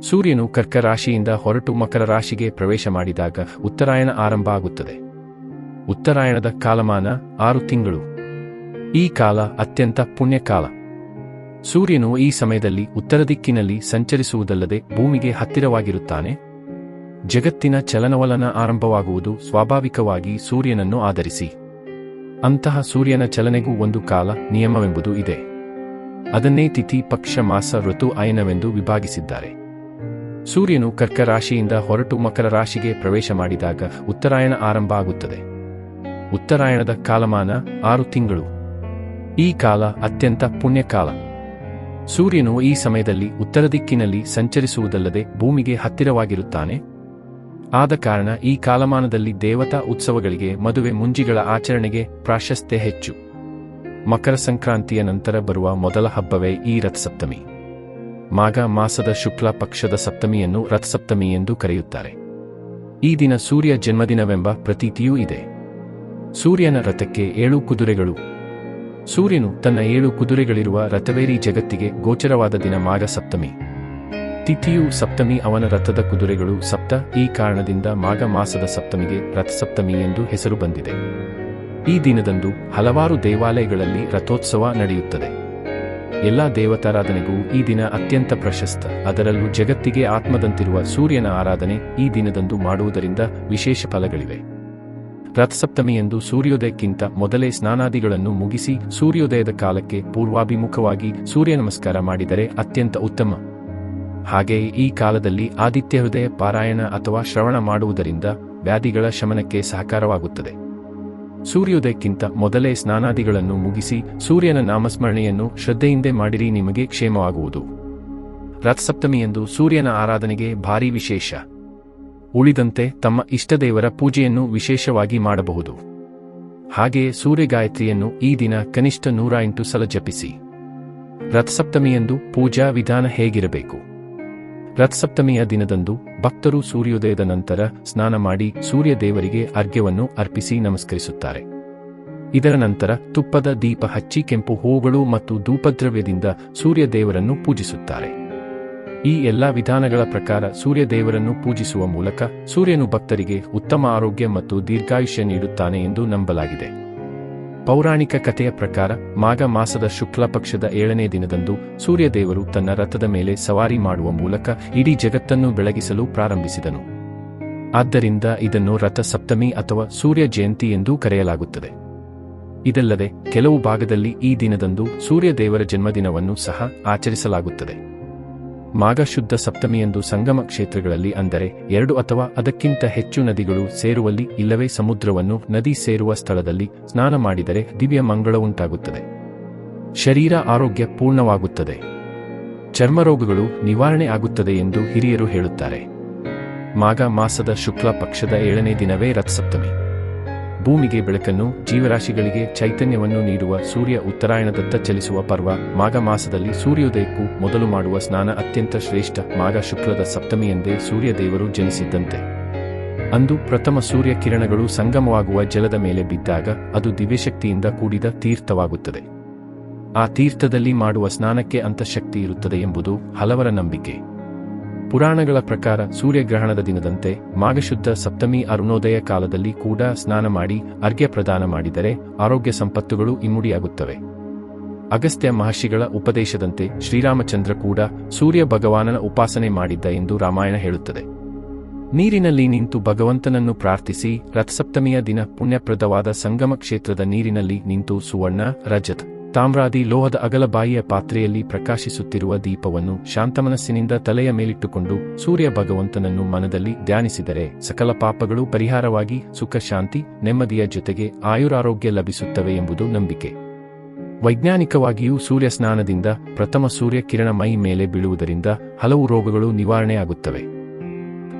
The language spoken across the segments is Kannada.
ಸೂರ್ಯನು ಕರ್ಕ ರಾಶಿಯಿಂದ ಹೊರಟು ಮಕರ ರಾಶಿಗೆ ಪ್ರವೇಶ ಮಾಡಿದಾಗ ಉತ್ತರಾಯಣ ಆರಂಭ ಆಗುತ್ತದೆ. ಉತ್ತರಾಯಣದ ಕಾಲಮಾನ 6 ತಿಂಗಳು. ಈ ಕಾಲ ಅತ್ಯಂತ ಪುಣ್ಯಕಾಲ. ಸೂರ್ಯನು ಈ ಸಮಯದಲ್ಲಿ ಉತ್ತರ ದಿಕ್ಕಿನಲ್ಲಿ ಸಂಚರಿಸುವುದಲ್ಲದೆ ಭೂಮಿಗೆ ಹತ್ತಿರವಾಗಿರುತ್ತಾನೆ. ಜಗತ್ತಿನ ಚಲನವಲನ ಆರಂಭವಾಗುವುದು ಸ್ವಾಭಾವಿಕವಾಗಿ ಸೂರ್ಯನನ್ನು ಆಧರಿಸಿ. ಅಂತಹ ಸೂರ್ಯನ ಚಲನೆಗೂ ಒಂದು ಕಾಲ ನಿಯಮವೆಂಬುದು ಇದೆ. ಅದನ್ನೇ ತಿಥಿ, ಪಕ್ಷ, ಮಾಸ, ಋತು, ಅಯನವೆಂದು ವಿಭಾಗಿಸಿದ್ದಾರೆ. ಸೂರ್ಯನು ಕರ್ಕ ರಾಶಿಯಿಂದ ಹೊರಟು ಮಕರ ರಾಶಿಗೆ ಪ್ರವೇಶ ಮಾಡಿದಾಗ ಉತ್ತರಾಯಣ ಆರಂಭ ಆಗುತ್ತದೆ. ಉತ್ತರಾಯಣದ ಕಾಲಮಾನ 6 ತಿಂಗಳು. ಈ ಕಾಲ ಅತ್ಯಂತ ಪುಣ್ಯಕಾಲ. ಸೂರ್ಯನು ಈ ಸಮಯದಲ್ಲಿ ಉತ್ತರ ದಿಕ್ಕಿನಲ್ಲಿ ಸಂಚರಿಸುವುದಲ್ಲದೆ ಭೂಮಿಗೆ ಹತ್ತಿರವಾಗಿರುತ್ತಾನೆ. ಆದ ಕಾರಣ ಈ ಕಾಲಮಾನದಲ್ಲಿ ದೇವತಾ ಉತ್ಸವಗಳಿಗೆ, ಮದುವೆ ಮುಂಜಿಗಳ ಆಚರಣೆಗೆ ಪ್ರಾಶಸ್ತ್ಯ ಹೆಚ್ಚು. ಮಕರ ಸಂಕ್ರಾಂತಿಯ ನಂತರ ಬರುವ ಮೊದಲ ಹಬ್ಬವೇ ಈ ರಥಸಪ್ತಮಿ. ಮಾಘ ಮಾಸದ ಶುಕ್ಲ ಪಕ್ಷದ ಸಪ್ತಮಿಯನ್ನು ರಥಸಪ್ತಮಿ ಎಂದು ಕರೆಯುತ್ತಾರೆ. ಈ ದಿನ ಸೂರ್ಯ ಜನ್ಮದಿನವೆಂಬ ಪ್ರತೀತಿಯೂ ಇದೆ. ಸೂರ್ಯನ ರಥಕ್ಕೆ 7 ಕುದುರೆಗಳು. ಸೂರ್ಯನು ತನ್ನ 7 ಕುದುರೆಗಳಿರುವ ರಥವೇರಿ ಜಗತ್ತಿಗೆ ಗೋಚರವಾದ ದಿನ ಮಾಘ ಸಪ್ತಮಿ. ತಿಥಿಯು ಸಪ್ತಮಿ, ಅವನ ರಥದ ಕುದುರೆಗಳು ಸಪ್ತ. ಈ ಕಾರಣದಿಂದ ಮಾಘ ಮಾಸದ ಸಪ್ತಮಿಗೆ ರಥಸಪ್ತಮಿ ಎಂದು ಹೆಸರು ಬಂದಿದೆ. ಈ ದಿನದಂದು ಹಲವಾರು ದೇವಾಲಯಗಳಲ್ಲಿ ರಥೋತ್ಸವ ನಡೆಯುತ್ತದೆ. ಎಲ್ಲ ದೇವತಾರಾಧನೆಗೂ ಈ ದಿನ ಅತ್ಯಂತ ಪ್ರಶಸ್ತ. ಅದರಲ್ಲೂ ಜಗತ್ತಿಗೆ ಆತ್ಮದಂತಿರುವ ಸೂರ್ಯನ ಆರಾಧನೆ ಈ ದಿನದಂದು ಮಾಡುವುದರಿಂದ ವಿಶೇಷ ಫಲಗಳಿವೆ. ರಥಸಪ್ತಮಿಯಂದು ಸೂರ್ಯೋದಯಕ್ಕಿಂತ ಮೊದಲೇ ಸ್ನಾನಾದಿಗಳನ್ನು ಮುಗಿಸಿ ಸೂರ್ಯೋದಯದ ಕಾಲಕ್ಕೆ ಪೂರ್ವಾಭಿಮುಖವಾಗಿ ಸೂರ್ಯ ನಮಸ್ಕಾರ ಮಾಡಿದರೆ ಅತ್ಯಂತ ಉತ್ತಮ. ಹಾಗೆಯೇ ಈ ಕಾಲದಲ್ಲಿ ಆದಿತ್ಯ ಹೃದಯ ಪಾರಾಯಣ ಅಥವಾ ಶ್ರವಣ ಮಾಡುವುದರಿಂದ ವ್ಯಾಧಿಗಳ ಶಮನಕ್ಕೆ ಸಹಕಾರವಾಗುತ್ತದೆ. ಸೂರ್ಯೋದಯಕ್ಕಿಂತ ಮೊದಲೇ ಸ್ನಾನಾದಿಗಳನ್ನು ಮುಗಿಸಿ ಸೂರ್ಯನ ನಾಮಸ್ಮರಣೆಯನ್ನು ಶ್ರದ್ಧೆಯಿಂದ ಮಾಡಿರಿ, ನಿಮಗೆ ಕ್ಷೇಮವಾಗುವುದು. ರಥಸಪ್ತಮಿಯಂದು ಸೂರ್ಯನ ಆರಾಧನೆಗೆ ಭಾರೀ ವಿಶೇಷ. ಉಳಿದಂತೆ ತಮ್ಮ ಇಷ್ಟದೇವರ ಪೂಜೆಯನ್ನು ವಿಶೇಷವಾಗಿ ಮಾಡಬಹುದು. ಹಾಗೆಯೇ ಸೂರ್ಯಗಾಯತ್ರಿಯನ್ನು ಈ ದಿನ ಕನಿಷ್ಠ 108 ಸಲ ಜಪಿಸಿ. ರಥಸಪ್ತಮಿಯಂದು ಪೂಜಾ ವಿಧಾನ ಹೇಗಿರಬೇಕು? ರಥಸಪ್ತಮಿಯ ದಿನದಂದು ಭಕ್ತರು ಸೂರ್ಯೋದಯದ ನಂತರ ಸ್ನಾನ ಮಾಡಿ ಸೂರ್ಯ ದೇವರಿಗೆ ಅರ್ಘ್ಯವನ್ನು ಅರ್ಪಿಸಿ ನಮಸ್ಕರಿಸುತ್ತಾರೆ. ಇದರ ನಂತರ ತುಪ್ಪದ ದೀಪ ಹಚ್ಚಿ ಕೆಂಪು ಹೂವುಗಳು ಮತ್ತು ಧೂಪದ್ರವ್ಯದಿಂದ ಸೂರ್ಯ ದೇವರನ್ನು ಪೂಜಿಸುತ್ತಾರೆ. ಈ ಎಲ್ಲಾ ವಿಧಾನಗಳ ಪ್ರಕಾರ ಸೂರ್ಯ ದೇವರನ್ನು ಪೂಜಿಸುವ ಮೂಲಕ ಸೂರ್ಯನು ಭಕ್ತರಿಗೆ ಉತ್ತಮ ಆರೋಗ್ಯ ಮತ್ತು ದೀರ್ಘಾಯುಷ್ಯ ನೀಡುತ್ತಾನೆ ಎಂದು ನಂಬಲಾಗಿದೆ. ಪೌರಾಣಿಕ ಕಥೆಯ ಪ್ರಕಾರ ಮಾಘ ಮಾಸದ ಶುಕ್ಲ ಪಕ್ಷದ 7ನೇ ದಿನದಂದು ಸೂರ್ಯದೇವರು ತನ್ನ ರಥದ ಮೇಲೆ ಸವಾರಿ ಮಾಡುವ ಮೂಲಕ ಇಡೀ ಜಗತ್ತನ್ನು ಬೆಳಗಿಸಲು ಪ್ರಾರಂಭಿಸಿದನು. ಆದ್ದರಿಂದ ಇದನ್ನು ರಥ ಸಪ್ತಮಿ ಅಥವಾ ಸೂರ್ಯ ಜಯಂತಿ ಎಂದೂ ಕರೆಯಲಾಗುತ್ತದೆ. ಇದಲ್ಲದೆ ಕೆಲವು ಭಾಗದಲ್ಲಿ ಈ ದಿನದಂದು ಸೂರ್ಯದೇವರ ಜನ್ಮದಿನವನ್ನು ಸಹ ಆಚರಿಸಲಾಗುತ್ತದೆ. ಮಾಘ ಶುದ್ಧ ಸಪ್ತಮಿಯಂದು ಸಂಗಮ ಕ್ಷೇತ್ರಗಳಲ್ಲಿ, ಅಂದರೆ 2 ಅಥವಾ ಅದಕ್ಕಿಂತ ಹೆಚ್ಚು ನದಿಗಳು ಸೇರುವಲ್ಲಿ ಇಲ್ಲವೇ ಸಮುದ್ರವನ್ನು ನದಿ ಸೇರುವ ಸ್ಥಳದಲ್ಲಿ ಸ್ನಾನ ಮಾಡಿದರೆ ದಿವ್ಯ ಮಂಗಳವುಂಟಾಗುತ್ತದೆ. ಶರೀರ ಆರೋಗ್ಯ ಪೂರ್ಣವಾಗುತ್ತದೆ. ಚರ್ಮರೋಗಗಳು ನಿವಾರಣೆ ಆಗುತ್ತದೆ ಎಂದು ಹಿರಿಯರು ಹೇಳುತ್ತಾರೆ. ಮಾಘ ಮಾಸದ ಶುಕ್ಲ ಪಕ್ಷದ 7ನೇ ದಿನವೇ ರಥಸಪ್ತಮಿ. ಭೂಮಿಗೆ ಬೆಳಕನ್ನು, ಜೀವರಾಶಿಗಳಿಗೆ ಚೈತನ್ಯವನ್ನು ನೀಡುವ ಸೂರ್ಯ ಉತ್ತರಾಯಣದತ್ತ ಚಲಿಸುವ ಪರ್ವ. ಮಾಘ ಮಾಸದಲ್ಲಿ ಸೂರ್ಯೋದಯಕ್ಕೂ ಮೊದಲು ಮಾಡುವ ಸ್ನಾನ ಅತ್ಯಂತ ಶ್ರೇಷ್ಠ. ಮಾಘ ಶುಕ್ಲದ ಸಪ್ತಮಿಯಂದೇ ಸೂರ್ಯದೇವರು ಜನಿಸಿದ್ದಂತೆ. ಅಂದು ಪ್ರಥಮ ಸೂರ್ಯ ಕಿರಣಗಳು ಸಂಗಮವಾಗುವ ಜಲದ ಮೇಲೆ ಬಿದ್ದಾಗ ಅದು ದಿವ್ಯಶಕ್ತಿಯಿಂದ ಕೂಡಿದ ತೀರ್ಥವಾಗುತ್ತದೆ. ಆ ತೀರ್ಥದಲ್ಲಿ ಮಾಡುವ ಸ್ನಾನಕ್ಕೆ ಅಂತಃಶಕ್ತಿ ಇರುತ್ತದೆ ಎಂಬುದು ಹಲವರ ನಂಬಿಕೆ. ಪುರಾಣಗಳ ಪ್ರಕಾರ ಸೂರ್ಯಗ್ರಹಣದ ದಿನದಂತೆ ಮಾಘಶುದ್ಧ ಸಪ್ತಮಿ ಅರುಣೋದಯ ಕಾಲದಲ್ಲಿ ಕೂಡ ಸ್ನಾನ ಮಾಡಿ ಅರ್ಘ್ಯ ಪ್ರದಾನ ಮಾಡಿದರೆ ಆರೋಗ್ಯ ಸಂಪತ್ತುಗಳು ಇಮ್ಮಡಿಯಾಗುತ್ತವೆ. ಅಗಸ್ತ್ಯ ಮಹರ್ಷಿಗಳ ಉಪದೇಶದಂತೆ ಶ್ರೀರಾಮಚಂದ್ರ ಕೂಡ ಸೂರ್ಯ ಭಗವಾನನ ಉಪಾಸನೆ ಮಾಡಿದ್ದ ಎಂದು ರಾಮಾಯಣ ಹೇಳುತ್ತದೆ. ನೀರಿನಲ್ಲಿ ನಿಂತು ಭಗವಂತನನ್ನು ಪ್ರಾರ್ಥಿಸಿ ರಥಸಪ್ತಮಿಯ ದಿನ ಪುಣ್ಯಪ್ರದವಾದ ಸಂಗಮ ಕ್ಷೇತ್ರದ ನೀರಿನಲ್ಲಿ ನಿಂತು ಸುವರ್ಣ, ರಜತ, ತಾಮ್ರಾದಿ ಲೋಹದ ಅಗಲಬಾಯಿಯ ಪಾತ್ರೆಯಲ್ಲಿ ಪ್ರಕಾಶಿಸುತ್ತಿರುವ ದೀಪವನ್ನು ಶಾಂತಮನಸ್ಸಿನಿಂದ ತಲೆಯ ಮೇಲಿಟ್ಟುಕೊಂಡು ಸೂರ್ಯ ಭಗವಂತನನ್ನು ಮನದಲ್ಲಿ ಧ್ಯಾನಿಸಿದರೆ ಸಕಲ ಪಾಪಗಳು ಪರಿಹಾರವಾಗಿ ಸುಖ, ಶಾಂತಿ, ನೆಮ್ಮದಿಯ ಜೊತೆಗೆ ಆಯುರಾರೋಗ್ಯ ಲಭಿಸುತ್ತವೆ ಎಂಬುದು ನಂಬಿಕೆ. ವೈಜ್ಞಾನಿಕವಾಗಿಯೂ ಸೂರ್ಯ ಸ್ನಾನದಿಂದ ಪ್ರಥಮ ಸೂರ್ಯ ಕಿರಣ ಮೈ ಮೇಲೆ ಬೀಳುವುದರಿಂದ ಹಲವು ರೋಗಗಳು ನಿವಾರಣೆಯಾಗುತ್ತವೆ.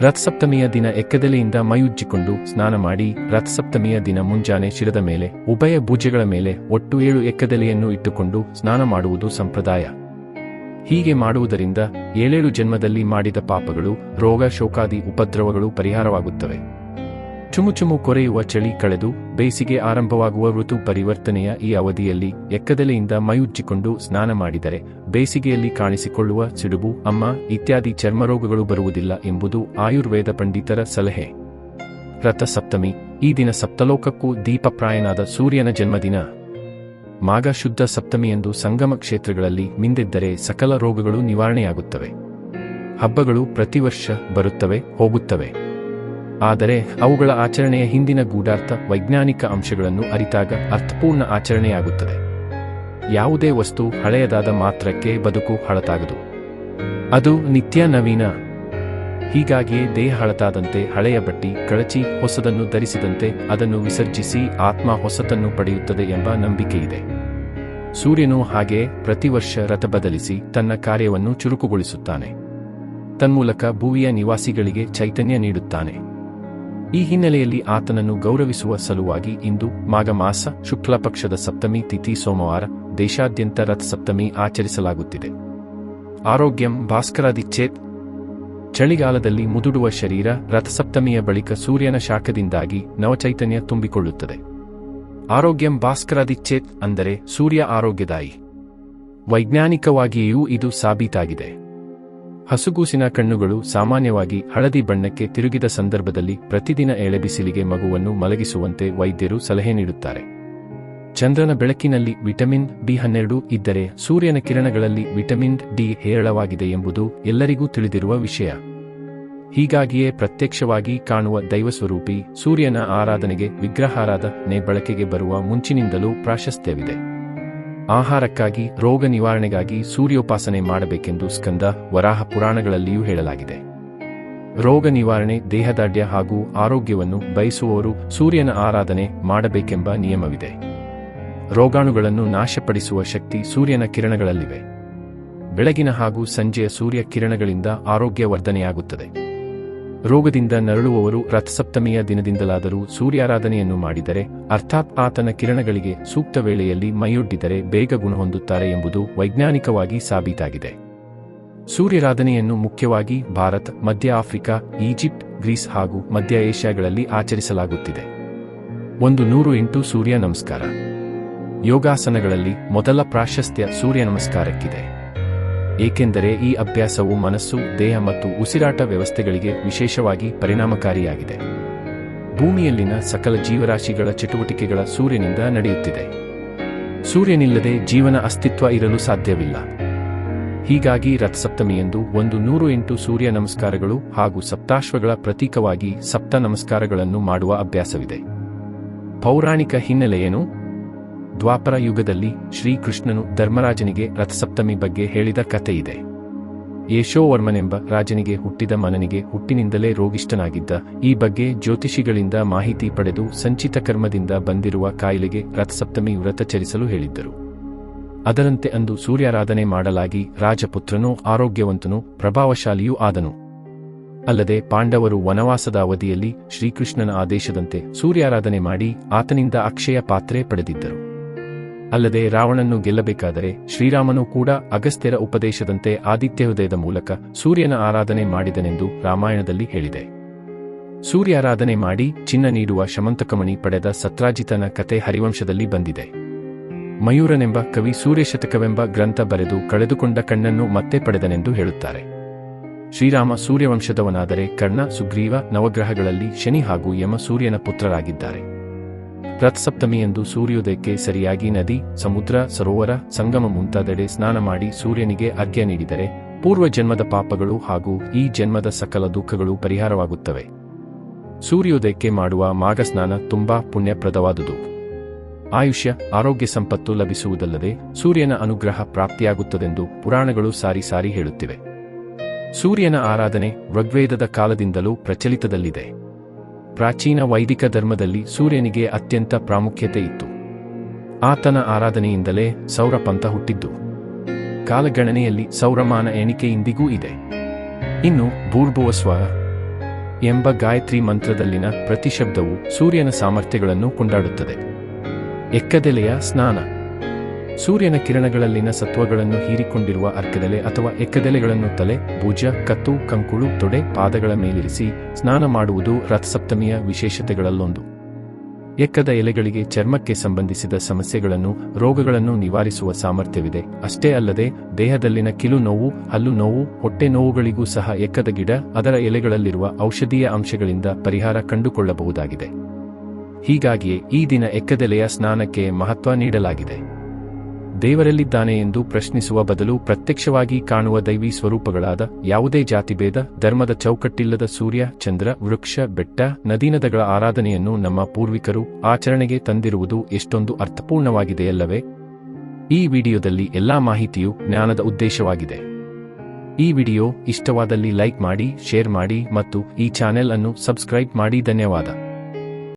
ರಥಸಪ್ತಮಿಯ ದಿನ ಎಕ್ಕದೆಲೆಯಿಂದ ಮೈಯುಜ್ಜಿಕೊಂಡು ಸ್ನಾನ ಮಾಡಿ ರಥಸಪ್ತಮಿಯ ದಿನ ಮುಂಜಾನೆ ಶಿರದ ಮೇಲೆ ಉಭಯ ಭುಜಗಳ ಮೇಲೆ ಒಟ್ಟು 7 ಎಕ್ಕದೆಲೆಯನ್ನು ಇಟ್ಟುಕೊಂಡು ಸ್ನಾನ ಮಾಡುವುದು ಸಂಪ್ರದಾಯ. ಹೀಗೆ ಮಾಡುವುದರಿಂದ 7 ಜನ್ಮದಲ್ಲಿ ಮಾಡಿದ ಪಾಪಗಳು, ರೋಗ, ಶೋಕಾದಿ ಉಪದ್ರವಗಳು ಪರಿಹಾರವಾಗುತ್ತವೆ. ಚುಮುಚುಮು ಕೊರೆಯುವ ಚಳಿ ಕಳೆದು ಬೇಸಿಗೆ ಆರಂಭವಾಗುವ ಋತು ಪರಿವರ್ತನೆಯ ಈ ಅವಧಿಯಲ್ಲಿ ಎಕ್ಕದೆಲೆಯಿಂದ ಮೈಯುಜ್ಜಿಕೊಂಡು ಸ್ನಾನ ಮಾಡಿದರೆ ಬೇಸಿಗೆಯಲ್ಲಿ ಕಾಣಿಸಿಕೊಳ್ಳುವ ಸಿಡುಬು, ಅಮ್ಮ ಇತ್ಯಾದಿ ಚರ್ಮರೋಗಗಳು ಬರುವುದಿಲ್ಲ ಎಂಬುದು ಆಯುರ್ವೇದ ಪಂಡಿತರ ಸಲಹೆ. ರಥಸಪ್ತಮಿ ಈ ದಿನ ಸಪ್ತಲೋಕಕ್ಕೂ ದೀಪಪ್ರಾಯನಾದ ಸೂರ್ಯನ ಜನ್ಮದಿನ. ಮಾಘ ಶುದ್ಧ ಸಪ್ತಮಿಯಂದು ಸಂಗಮ ಕ್ಷೇತ್ರಗಳಲ್ಲಿ ಮಿಂದೆದ್ದರೆ ಸಕಲ ರೋಗಗಳು ನಿವಾರಣೆಯಾಗುತ್ತವೆ. ಹಬ್ಬಗಳು ಪ್ರತಿವರ್ಷ ಬರುತ್ತವೆ ಹೋಗುತ್ತವೆ. ಆದರೆ ಅವುಗಳ ಆಚರಣೆಯ ಹಿಂದಿನ ಗೂಢಾರ್ಥ ವೈಜ್ಞಾನಿಕ ಅಂಶಗಳನ್ನು ಅರಿತಾಗ ಅರ್ಥಪೂರ್ಣ ಆಚರಣೆಯಾಗುತ್ತದೆ. ಯಾವುದೇ ವಸ್ತು ಹಳೆಯದಾದ ಮಾತ್ರಕ್ಕೆ ಬದುಕು ಹಳತಾಗದು. ಅದು ನಿತ್ಯ ನವೀನ. ಹೀಗಾಗಿಯೇ ದೇಹ ಹಳತಾದಂತೆ ಹಳೆಯ ಬಟ್ಟಿ ಕಳಚಿ ಹೊಸದನ್ನು ಧರಿಸಿದಂತೆ ಅದನ್ನು ವಿಸರ್ಜಿಸಿ ಆತ್ಮ ಹೊಸತನ್ನು ಪಡೆಯುತ್ತದೆ ಎಂಬ ನಂಬಿಕೆಯಿದೆ. ಸೂರ್ಯನು ಹಾಗೆಯೇ ಪ್ರತಿವರ್ಷ ರಥ ಬದಲಿಸಿ ತನ್ನ ಕಾರ್ಯವನ್ನು ಚುರುಕುಗೊಳಿಸುತ್ತಾನೆ. ತನ್ಮೂಲಕ ಭುವಿಯ ನಿವಾಸಿಗಳಿಗೆ ಚೈತನ್ಯ ನೀಡುತ್ತಾನೆ. ಈ ಹಿನ್ನೆಲೆಯಲ್ಲಿ ಆತನನ್ನು ಗೌರವಿಸುವ ಸಲುವಾಗಿ ಇಂದು ಮಾಘ ಮಾಸ ಶುಕ್ಲ ಪಕ್ಷದ ಸಪ್ತಮಿ ತಿಥಿ ಸೋಮವಾರ ದೇಶಾದ್ಯಂತ ರಥಸಪ್ತಮಿ ಆಚರಿಸಲಾಗುತ್ತಿದೆ. ಆರೋಗ್ಯಂ ಭಾಸ್ಕರಾದಿಚ್ಛೇತ್. ಚಳಿಗಾಲದಲ್ಲಿ ಮುದುಡುವ ಶರೀರ ರಥಸಪ್ತಮಿಯ ಬಳಿಕ ಸೂರ್ಯನ ಶಾಖದಿಂದಾಗಿ ನವಚೈತನ್ಯ ತುಂಬಿಕೊಳ್ಳುತ್ತದೆ. ಆರೋಗ್ಯಂ ಭಾಸ್ಕರಾದಿಚ್ಛೇತ್ ಅಂದರೆ ಸೂರ್ಯ ಆರೋಗ್ಯದಾಯಿ. ವೈಜ್ಞಾನಿಕವಾಗಿಯೂ ಇದು ಸಾಬೀತಾಗಿದೆ. ಹಸುಗೂಸಿನ ಕಣ್ಣುಗಳು ಸಾಮಾನ್ಯವಾಗಿ ಹಳದಿ ಬಣ್ಣಕ್ಕೆ ತಿರುಗಿದ ಸಂದರ್ಭದಲ್ಲಿ ಪ್ರತಿದಿನ ಎಳೆಬಿಸಿಲಿಗೆ ಮಗುವನ್ನು ಮಲಗಿಸುವಂತೆ ವೈದ್ಯರು ಸಲಹೆ ನೀಡುತ್ತಾರೆ. ಚಂದ್ರನ ಬೆಳಕಿನಲ್ಲಿ ವಿಟಮಿನ್ ಬಿ12 ಇದ್ದರೆ ಸೂರ್ಯನ ಕಿರಣಗಳಲ್ಲಿ ವಿಟಮಿನ್ ಡಿ ಹೇರಳವಾಗಿದೆ ಎಂಬುದು ಎಲ್ಲರಿಗೂ ತಿಳಿದಿರುವ ವಿಷಯ. ಹೀಗಾಗಿಯೇ ಪ್ರತ್ಯಕ್ಷವಾಗಿ ಕಾಣುವ ದೈವಸ್ವರೂಪಿ ಸೂರ್ಯನ ಆರಾಧನೆಗೆ ವಿಗ್ರಹಾರಾಧನೆ ಬಳಕೆಗೆ ಬರುವ ಮುಂಚಿನಿಂದಲೂ ಪ್ರಾಶಸ್ತ್ಯವಿದೆ. ಆಹಾರಕ್ಕಾಗಿ ರೋಗ ನಿವಾರಣೆಗಾಗಿ ಸೂರ್ಯೋಪಾಸನೆ ಮಾಡಬೇಕೆಂದು ಸ್ಕಂದ ವರಾಹ ಪುರಾಣಗಳಲ್ಲಿಯೂ ಹೇಳಲಾಗಿದೆ. ರೋಗ ನಿವಾರಣೆ ದೇಹದಾಢ್ಯ ಹಾಗೂ ಆರೋಗ್ಯವನ್ನು ಬಯಸುವವರು ಸೂರ್ಯನ ಆರಾಧನೆ ಮಾಡಬೇಕೆಂಬ ನಿಯಮವಿದೆ. ರೋಗಾಣುಗಳನ್ನು ನಾಶಪಡಿಸುವ ಶಕ್ತಿ ಸೂರ್ಯನ ಕಿರಣಗಳಲ್ಲಿವೆ. ಬೆಳಗಿನ ಹಾಗೂ ಸಂಜೆಯ ಸೂರ್ಯ ಕಿರಣಗಳಿಂದ ಆರೋಗ್ಯ ವರ್ಧನೆಯಾಗುತ್ತದೆ. ರೋಗದಿಂದ ನರಳುವವರು ರಥಸಪ್ತಮಿಯ ದಿನದಿಂದಲಾದರೂ ಸೂರ್ಯಾರಾಧನೆಯನ್ನು ಮಾಡಿದರೆ ಅರ್ಥಾತ್ ಆತನ ಕಿರಣಗಳಿಗೆ ಸೂಕ್ತ ವೇಳೆಯಲ್ಲಿ ಮೈಯೊಡ್ಡಿದರೆ ಬೇಗ ಗುಣ ಹೊಂದುತ್ತಾರೆ ಎಂಬುದು ವೈಜ್ಞಾನಿಕವಾಗಿ ಸಾಬೀತಾಗಿದೆ. ಸೂರ್ಯಾರಾಧನೆಯನ್ನು ಮುಖ್ಯವಾಗಿ ಭಾರತ, ಮಧ್ಯ ಆಫ್ರಿಕಾ, ಈಜಿಪ್ಟ್, ಗ್ರೀಸ್ ಹಾಗೂ ಮಧ್ಯ ಏಷ್ಯಾಗಳಲ್ಲಿ ಆಚರಿಸಲಾಗುತ್ತಿದೆ. 108 ಸೂರ್ಯ ನಮಸ್ಕಾರ. ಯೋಗಾಸನಗಳಲ್ಲಿ ಮೊದಲ ಪ್ರಾಶಸ್ತ್ಯ ಸೂರ್ಯ ನಮಸ್ಕಾರಕ್ಕಿದೆ. ಏಕೆಂದರೆ ಈ ಅಭ್ಯಾಸವು ಮನಸ್ಸು, ದೇಹ ಮತ್ತು ಉಸಿರಾಟ ವ್ಯವಸ್ಥೆಗಳಿಗೆ ವಿಶೇಷವಾಗಿ ಪರಿಣಾಮಕಾರಿಯಾಗಿದೆ. ಭೂಮಿಯಲ್ಲಿನ ಸಕಲ ಜೀವರಾಶಿಗಳ ಚಟುವಟಿಕೆಗಳ ಸೂರ್ಯನಿಂದ ನಡೆಯುತ್ತಿದೆ. ಸೂರ್ಯನಿಲ್ಲದೆ ಜೀವನ ಅಸ್ತಿತ್ವ ಇರಲು ಸಾಧ್ಯವಿಲ್ಲ. ಹೀಗಾಗಿ ರಥಸಪ್ತಮಿಯಂದು 108 ಸೂರ್ಯ ನಮಸ್ಕಾರಗಳು ಹಾಗೂ ಸಪ್ತಾಶ್ವಗಳ ಪ್ರತೀಕವಾಗಿ ಸಪ್ತ ನಮಸ್ಕಾರಗಳನ್ನು ಮಾಡುವ ಅಭ್ಯಾಸವಿದೆ. ಪೌರಾಣಿಕ ಹಿನ್ನೆಲೆಯೇನು? ದ್ವಾಪರ ಯುಗದಲ್ಲಿ ಶ್ರೀಕೃಷ್ಣನು ಧರ್ಮರಾಜನಿಗೆ ರಥಸಪ್ತಮಿ ಬಗ್ಗೆ ಹೇಳಿದ ಕಥೆಯಿದೆ. ಯಶೋವರ್ಮನೆಂಬ ರಾಜನಿಗೆ ಹುಟ್ಟಿದ ಮನನಿಗೆ ಹುಟ್ಟಿನಿಂದಲೇ ರೋಗಿಷ್ಠನಾಗಿದ್ದ. ಈ ಬಗ್ಗೆ ಜ್ಯೋತಿಷಿಗಳಿಂದ ಮಾಹಿತಿ ಪಡೆದು ಸಂಚಿತ ಕರ್ಮದಿಂದ ಬಂದಿರುವ ಕಾಯಿಲೆಗೆ ರಥಸಪ್ತಮಿ ವ್ರತಚರಿಸಲು ಹೇಳಿದ್ದರು. ಅದರಂತೆ ಅಂದು ಸೂರ್ಯಾರಾಧನೆ ಮಾಡಲಾಗಿ ರಾಜಪುತ್ರನೂ ಆರೋಗ್ಯವಂತನೂ ಪ್ರಭಾವಶಾಲಿಯೂ ಆದನು. ಅಲ್ಲದೆ ಪಾಂಡವರು ವನವಾಸದ ಅವಧಿಯಲ್ಲಿ ಶ್ರೀಕೃಷ್ಣನ ಆದೇಶದಂತೆ ಸೂರ್ಯಾರಾಧನೆ ಮಾಡಿ ಆತನಿಂದ ಅಕ್ಷಯ ಪಾತ್ರೆ ಪಡೆದಿದ್ದರು. ಅಲ್ಲದೆ ರಾವಣನ್ನು ಗೆಲ್ಲಬೇಕಾದರೆ ಶ್ರೀರಾಮನೂ ಕೂಡ ಅಗಸ್ತ್ಯರ ಉಪದೇಶದಂತೆ ಆದಿತ್ಯ ಹೃದಯದ ಮೂಲಕ ಸೂರ್ಯನ ಆರಾಧನೆ ಮಾಡಿದನೆಂದು ರಾಮಾಯಣದಲ್ಲಿ ಹೇಳಿದೆ. ಸೂರ್ಯಾರಾಧನೆ ಮಾಡಿ ಚಿನ್ನ ನೀಡುವ ಶಮಂತಕಮಣಿ ಪಡೆದ ಸತ್ರಾಜಿತನ ಕತೆ ಹರಿವಂಶದಲ್ಲಿ ಬಂದಿದೆ. ಮಯೂರನೆಂಬ ಕವಿ ಸೂರ್ಯಶತಕವೆಂಬ ಗ್ರಂಥ ಬರೆದು ಕಳೆದುಕೊಂಡ ಕಣ್ಣನ್ನು ಮತ್ತೆ ಪಡೆದನೆಂದು ಹೇಳುತ್ತಾರೆ. ಶ್ರೀರಾಮ ಸೂರ್ಯವಂಶದವನಾದರೆ ಕರ್ಣ, ಸುಗ್ರೀವ, ನವಗ್ರಹಗಳಲ್ಲಿ ಶನಿ ಹಾಗೂ ಯಮ ಸೂರ್ಯನ ಪುತ್ರರಾಗಿದ್ದಾರೆ. ರಥಸಪ್ತಮಿಯಂದು ಸೂರ್ಯೋದಯಕ್ಕೆ ಸರಿಯಾಗಿ ನದಿ, ಸಮುದ್ರ, ಸರೋವರ, ಸಂಗಮ ಮುಂತಾದೆಡೆ ಸ್ನಾನ ಮಾಡಿ ಸೂರ್ಯನಿಗೆ ಅರ್ಘ್ಯ ನೀಡಿದರೆ ಪೂರ್ವ ಜನ್ಮದ ಪಾಪಗಳು ಹಾಗೂ ಈ ಜನ್ಮದ ಸಕಲ ದುಃಖಗಳು ಪರಿಹಾರವಾಗುತ್ತವೆ. ಸೂರ್ಯೋದಯಕ್ಕೆ ಮಾಡುವ ಮಾಘ ಸ್ನಾನ ತುಂಬಾ ಪುಣ್ಯಪ್ರದವಾದುದು. ಆಯುಷ್ಯ, ಆರೋಗ್ಯ ಸಂಪತ್ತು ಲಭಿಸುವುದಲ್ಲದೆ ಸೂರ್ಯನ ಅನುಗ್ರಹ ಪ್ರಾಪ್ತಿಯಾಗುತ್ತದೆಂದು ಪುರಾಣಗಳು ಸಾರಿ ಸಾರಿ ಹೇಳುತ್ತಿವೆ. ಸೂರ್ಯನ ಆರಾಧನೆ ಋಗ್ವೇದದ ಕಾಲದಿಂದಲೂ ಪ್ರಚಲಿತದಲ್ಲಿದೆ. ಪ್ರಾಚೀನ ವೈದಿಕ ಧರ್ಮದಲ್ಲಿ ಸೂರ್ಯನಿಗೆ ಅತ್ಯಂತ ಪ್ರಾಮುಖ್ಯತೆ ಇತ್ತು. ಆತನ ಆರಾಧನೆಯಿಂದಲೇ ಸೌರಪಂಥ ಹುಟ್ಟಿದ್ದು. ಕಾಲಗಣನೆಯಲ್ಲಿ ಸೌರಮಾನ ಎಣಿಕೆ ಇಂದಿಗೂ ಇದೆ. ಇನ್ನು ಭೂರ್ಭುವಸ್ವಃ ಎಂಬ ಗಾಯತ್ರಿ ಮಂತ್ರದಲ್ಲಿನ ಪ್ರತಿಶಬ್ದವು ಸೂರ್ಯನ ಸಾಮರ್ಥ್ಯಗಳನ್ನು ಕೊಂಡಾಡುತ್ತದೆ. ಎಕ್ಕದೆಲೆಯ ಸ್ನಾನ ಸೂರ್ಯನ ಕಿರಣಗಳಲ್ಲಿನ ಸತ್ವಗಳನ್ನು ಹೀರಿಕೊಂಡಿರುವ ಅರ್ಕದೆಲೆ ಅಥವಾ ಎಕ್ಕದೆಲೆಗಳನ್ನು ತಲೆ, ಭುಜ, ಕತ್ತು, ಕಂಕುಳು, ತೊಡೆ, ಪಾದಗಳ ಮೇಲಿರಿಸಿ ಸ್ನಾನ ಮಾಡುವುದು ರಥಸಪ್ತಮಿಯ ವಿಶೇಷತೆಗಳಲ್ಲೊಂದು. ಎಕ್ಕದ ಎಲೆಗಳಿಗೆ ಚರ್ಮಕ್ಕೆ ಸಂಬಂಧಿಸಿದ ಸಮಸ್ಯೆಗಳನ್ನು, ರೋಗಗಳನ್ನು ನಿವಾರಿಸುವ ಸಾಮರ್ಥ್ಯವಿದೆ. ಅಷ್ಟೇ ಅಲ್ಲದೆ ದೇಹದಲ್ಲಿನ ಕಿಲು ನೋವು, ಹಲ್ಲು ನೋವು, ಹೊಟ್ಟೆ ನೋವುಗಳಿಗೂ ಸಹ ಎಕ್ಕದ ಗಿಡ ಅದರ ಎಲೆಗಳಲ್ಲಿರುವ ಔಷಧೀಯ ಅಂಶಗಳಿಂದ ಪರಿಹಾರ ಕಂಡುಕೊಳ್ಳಬಹುದಾಗಿದೆ. ಹೀಗಾಗಿಯೇ ಈ ದಿನ ಎಕ್ಕದೆಲೆಯ ಸ್ನಾನಕ್ಕೆ ಮಹತ್ವ ನೀಡಲಾಗಿದೆ. ದೇವರೆಲ್ಲಿದ್ದಾನೆ ಎಂದು ಪ್ರಶ್ನಿಸುವ ಬದಲು ಪ್ರತ್ಯಕ್ಷವಾಗಿ ಕಾಣುವ ದೈವಿ ಸ್ವರೂಪಗಳಾದ ಯಾವುದೇ ಜಾತಿಭೇದ, ಧರ್ಮದ ಚೌಕಟ್ಟಿಲ್ಲದ ಸೂರ್ಯ, ಚಂದ್ರ, ವೃಕ್ಷ, ಬೆಟ್ಟ, ನದೀನದಗಳ ಆರಾಧನೆಯನ್ನು ನಮ್ಮ ಪೂರ್ವಿಕರು ಆಚರಣೆಗೆ ತಂದಿರುವುದು ಎಷ್ಟೊಂದು ಅರ್ಥಪೂರ್ಣವಾಗಿದೆಯಲ್ಲವೇ? ಈ ವಿಡಿಯೋದಲ್ಲಿ ಎಲ್ಲಾ ಮಾಹಿತಿಯು ಜ್ಞಾನದ ಉದ್ದೇಶವಾಗಿದೆ. ಈ ವಿಡಿಯೋ ಇಷ್ಟವಾದಲ್ಲಿ ಲೈಕ್ ಮಾಡಿ, ಶೇರ್ ಮಾಡಿ ಮತ್ತು ಈ ಚಾನೆಲ್ ಅನ್ನು ಸಬ್ಸ್ಕ್ರೈಬ್ ಮಾಡಿ. ಧನ್ಯವಾದ.